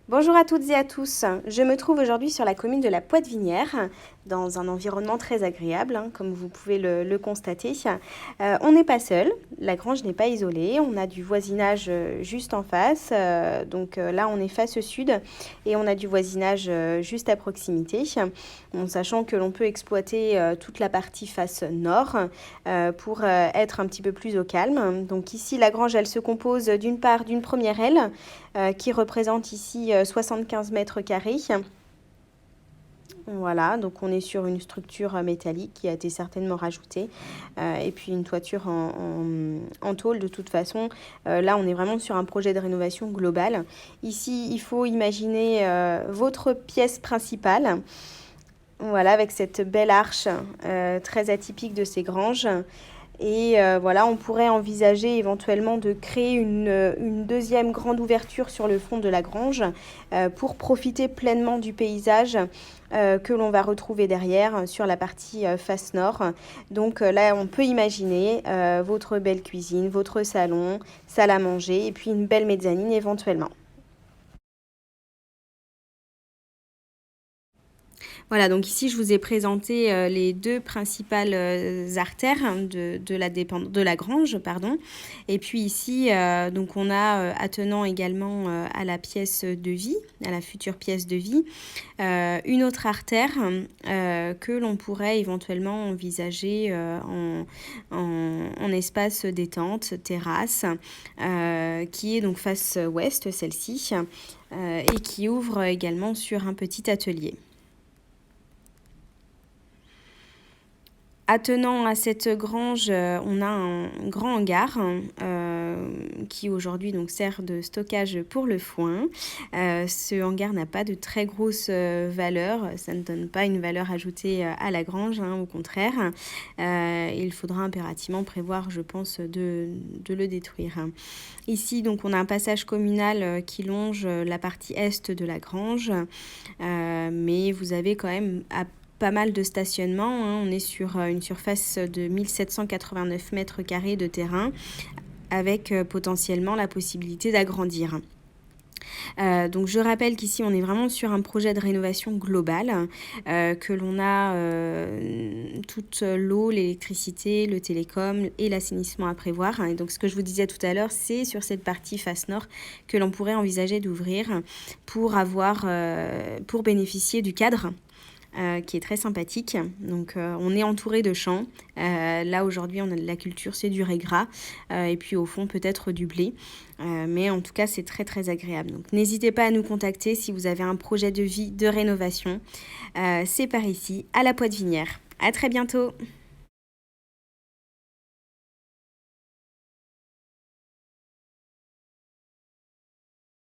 Bonjour à toutes et à tous. Je me trouve aujourd'hui sur la commune de la Poitevinière, dans un environnement très agréable, comme vous pouvez le constater. On n'est pas seul, la grange n'est pas isolée, on a du voisinage juste en face. Là, on est face au sud et on a du voisinage juste à proximité, en sachant que l'on peut exploiter toute la partie face nord pour être un petit peu plus au calme. Donc ici, la grange, elle se compose d'une part d'une première aile qui représente ici 75 mètres carrés. Voilà, donc on est sur une structure métallique qui a été certainement rajoutée. Et puis une toiture en tôle de toute façon. Là, on est vraiment sur un projet de rénovation globale. Ici, il faut imaginer votre pièce principale. Voilà, avec cette belle arche très atypique de ces granges. Et voilà, on pourrait envisager éventuellement de créer une deuxième grande ouverture sur le fond de la grange pour profiter pleinement du paysage que l'on va retrouver derrière sur la partie face nord. Donc là, on peut imaginer votre belle cuisine, votre salon, salle à manger et puis une belle mezzanine éventuellement. Voilà, donc ici, je vous ai présenté les deux principales artères de la grange, pardon. Et puis ici, donc on a attenant également à la pièce de vie, à la future pièce de vie, une autre artère que l'on pourrait éventuellement envisager en espace détente, terrasse, qui est donc face ouest, celle-ci, et qui ouvre également sur un petit atelier. Attenant à cette grange, on a un grand hangar qui aujourd'hui donc sert de stockage pour le foin. Ce hangar n'a pas de très grosse valeur, ça ne donne pas une valeur ajoutée à la grange, au contraire. Il faudra impérativement prévoir, je pense, de le détruire. Ici, donc, on a un passage communal qui longe la partie est de la grange, mais vous avez quand même pas mal de stationnement. On est sur une surface de 1789 mètres carrés de terrain avec potentiellement la possibilité d'agrandir. Donc je rappelle qu'ici on est vraiment sur un projet de rénovation globale, que l'on a toute l'eau, l'électricité, le télécom et l'assainissement à prévoir. Et donc ce que je vous disais tout à l'heure, c'est sur cette partie face nord que l'on pourrait envisager d'ouvrir pour bénéficier du cadre. Qui est très sympathique. Donc on est entouré de champs. Là aujourd'hui on a de la culture, c'est du raie gras et puis au fond peut-être du blé. Mais en tout cas c'est très très agréable. Donc n'hésitez pas à nous contacter si vous avez un projet de vie de rénovation. C'est par ici à la Poitevinière. À très bientôt.